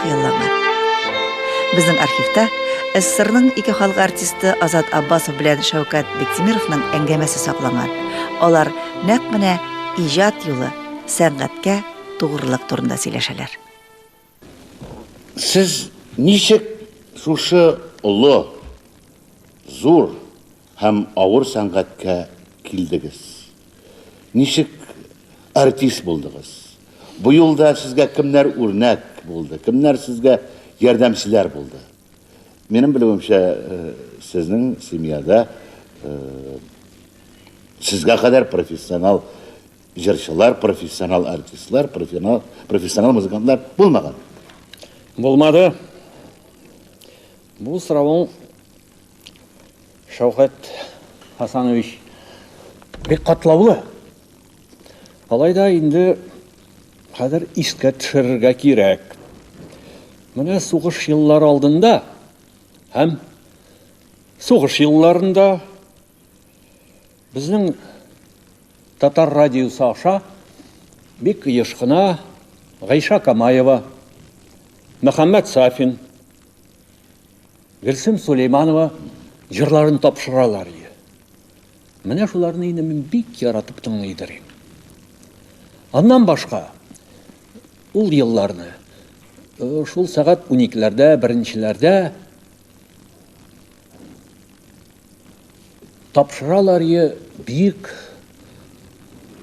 хыялланган. Безнең архивта СССРның ике халык артисты Азат Аббасов белән Шәүкәт Бектимировның әңгәмәсе сакланган. Алар нәкъ менә иҗат юлы, сәнгатькә тугрылык турында сөйләшәләр. Сез ничек шушы олы, зур һәм авыр сәнгатькә килдегез? Ничек артист булдыгыз? Бу юлда сезгә кемнәр үрнәк булды? Кемнәр сезгә ярдәмчеләр булды? Минем белүемчә, сезнең семьяда сезгә кадәр профессионал җырчылар, профессионал артистлар, профессионал музыкантлар булмаган. Булмады. Бу сорауың Шәүкәт Хасанович бик катлаулы. Алайда инде хәзер искә төшерергә кирәк. Менә сугыш еллары алдында һәм сугыш елларында безнең татар радиосы аша бик еш кына Гайша Камаева, Мөхәммәд Сафин, Гөлсем Сулейманова җырларын тапшыралар иде. Менә шуларны инде мин бик яратып тыңлыйдыр. Аннан башка ул елларны шул сәгать 12-ләрдә, 1-ләрдә тапшыралар иде бик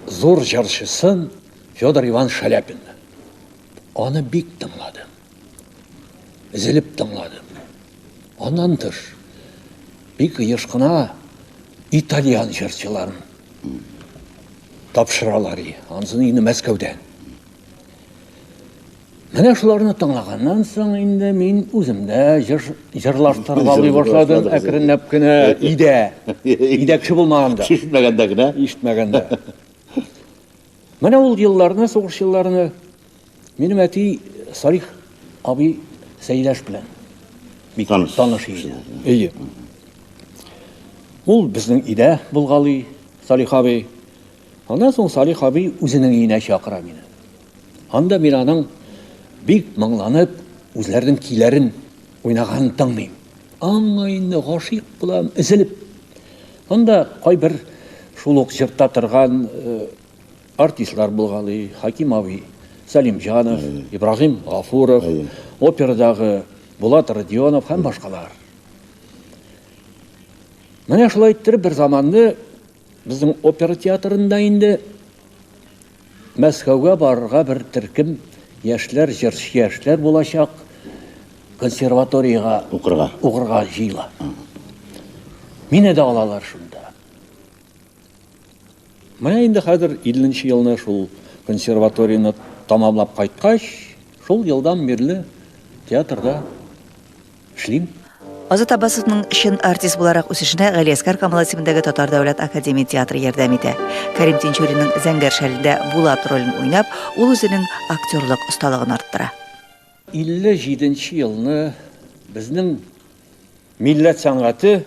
зур җырчысын Федор Иван Шаляпин. Аны бик тыңладым. Ezilip тыңладым. Аннан тыш бик еш кына итальян җырчыларын тапшыралар иде. Ансын инде Мәскәүдән. Менә шуларны тыңлаганнан соң инде мин үземдә җырлаштырып алып башладым, әкренләп кенә идәкче булмаганда. Ишетмәгәндә генә. Ишетмәгәндә. Менә ул елларны, сугыш елларны минем әти Салих абый Сәйдәш белән бик таныш иде. Ул безнең идә булгалый, Салих абый. Аннан соң Салих абый үзенең өенә чакыра мине. Анда мин аның бик моңланып, үзләренең көйләрен уйнаганын тыңлыйм. Аңа инде гашыйк булам, изелеп. Анда кайбер шул ук җырта торган артистлар булгалый, Хаким абый, Салимҗанов, Ибрагим Гафуров, операдагы Булат Радионов һәм башкалар. Менә шулай иттереп бер заманны безнең опера театрында инде Мәскәүгә барырга бер төркем яшьләр, җырчы яшьләр булачак, консерваториягә укырга җыела. Мине дә алалар шунда. Менә инде хәзер 50нче елны шул консерваторияны тамамлап кайткач, шул елдан бирле театрда эшлим. Азат Аббасовның чын артист буларак үсешенә Галиәскәр Камал исемендәге Татар дәүләт академия театры ярдәм итә. Кәрим Тинчуринның Зәңгәр шәлендә Булат ролен уйнап, ул үзенең актерлык осталыгын арттыра. 57нче елны безнең милләт сәнгате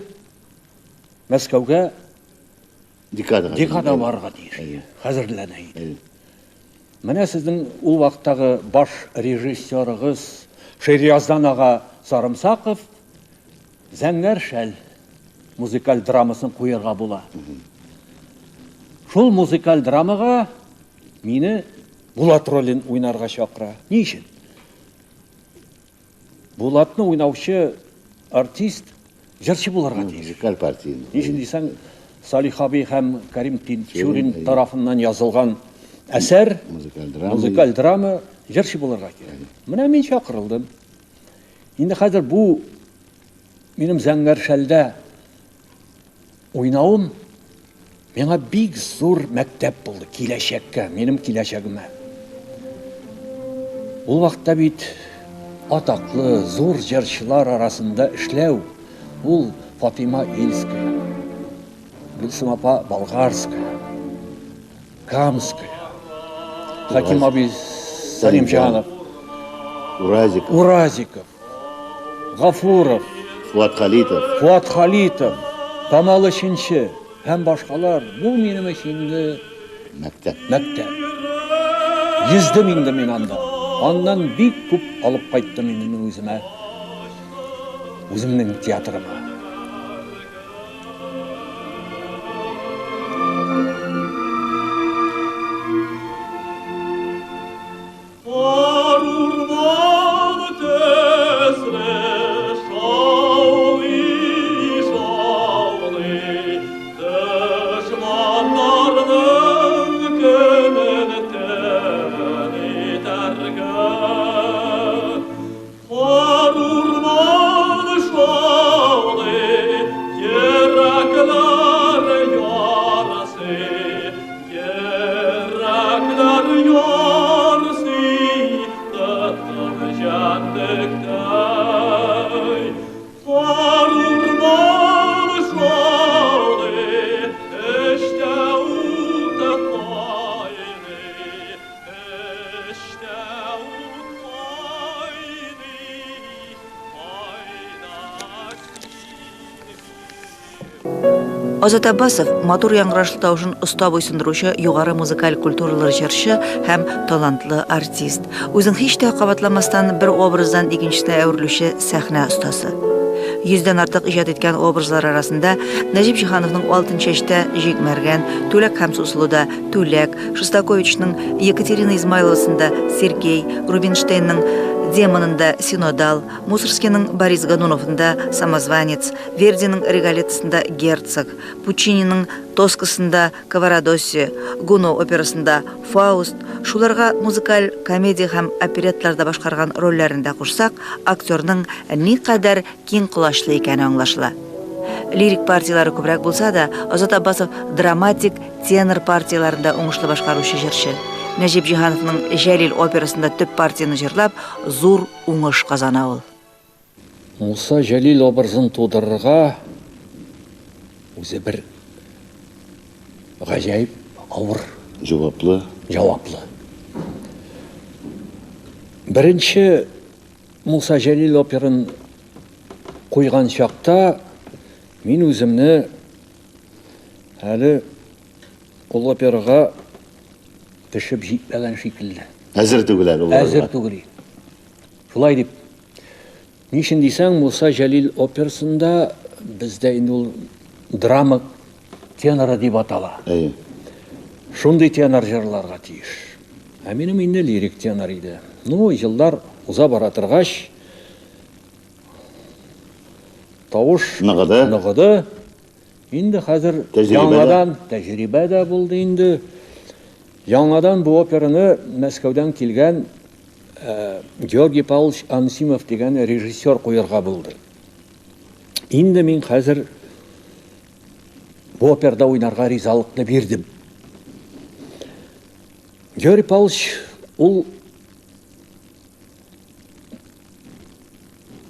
Мәскәүгә декада барырга тиеш. Хәзерләнә иде. Менә сезнең ул вакыттагы баш режиссерыгыз Шерьяздан ага Сарымсаков Зәңгәр шәл музыкаль драмасын куярга була. Шул музыкаль драмага мине Булат ролен уйнарга чакыра. Ни өчен? Булатны уйнаучы артист җырчы булырга тиеш. Музыкаль партия. Ни өчен дисәң, Салих абый һәм Кәрим Тинчурин тарафыннан язылган әсәр, музыкаль драма җырчы булырга кирәк. Менә мин чакырылдым. Инде хәзер бу минем Зәңгәр шәлдә уйнавым миңа бик зур мәктәп булды киләчәккә, минем киләчәгемә. Ул вакытта бит атаклы зур җырчылар арасында эшләү, ул Фатима Ильская, Гөлсем апа Болгарская, Камская, Хаким абый Салимҗанов, Уразиков, Гафуров, Фуат Халитов, Камал Ишенче һәм башкалар. Бу минем өчен мәктәп. Йөздем инде мин анда. Андан бик күп алып кайттым инде үземә. Үземнең театрыма. Азат Аббасов матур яңгырашлы тавышын оста буйсындыручы югары музыкаль культуралар җырчы һәм талантлы артист. Үзен һич тә кабатламастан бер образдан икенчесенә әверелүче сәхнә остасы. 100дән артык иҗат иткән образлар арасында Нәҗип Җиһановның Алтын чәчтә Җигмәргән, Түләк һәм Суслуда Түләк, Шостаковичның Екатерина Измайловасында Сергей, Рубинштейнның Демонында Синодал, Мусоргскийның Борис Годуновында Самозванец, Вердиның Регалеттасында Герцог, Пучининың Тоскасында Каварадоси, Гуно операсында Фауст, шуларга музыкаль комедия һәм опереттларда башкарган рольләрендә кушсак, актерның никадәр киң кулачлы икәне аңлашыла. Лирик партиялары күбрәк булса да, Азат Аббасов драматик тенор партияларында уңышлы башкаручы җырчы. Нәҗип Җиһановның Җәлил операсында төп партияны җырлап, зур уңыш казана ул. Муса Җәлил образын тудырырга үзе бер гаҗәйп авыр җаваплы. Беренче Муса Җәлил оперын куйган чакта мин үземне әле ул операга төшеп җитмәгән шикелле. Әзер түгеләр улар. Әзер түгел. Шулай дип. Нишен дисәң, Муса Җәлил операсында бездә инде ул драма теноры дип атала. Шундый тенор җырларга тиеш. Ә минем инде лирик тенор иде. Җыллар уза бара торгач, тавыш ныгыды. Инде хәзер яңадан тәҗрибә дә булды инде. Яңадан бу операны Мәскәүдән килгән Георгий Павлович Ансимов дигән режиссер куярга булды. Инде мин хәзер бу операда уйнарга ризалыкны бирдем. Георгий Павлович ул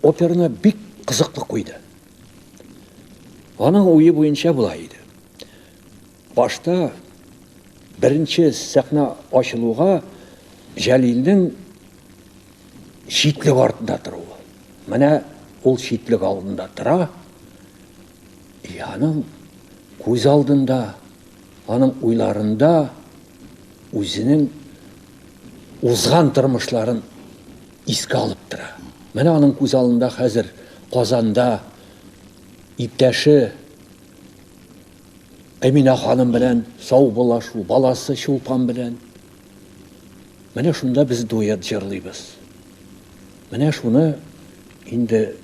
операны бик кызыклы куйды. Аның уйы буенча булай иде. Башта беренче сәхнә ачылуга Җәлилнең читлек артында торуы. Менә ул читлек алдында тора. Аның күз алдында, аның уйларында үзенең узган тормышларын искә алып тора. Менә аның күз алдында хәзер Казанда иптәше Әминә ханым белән сау булашу, баласы Чулпан белән. Менә шунда без дуэт җырлыйбыз. Менә шуны инде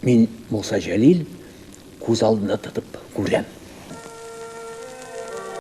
мин Муса Җәлил күз алдына тотып күрәм.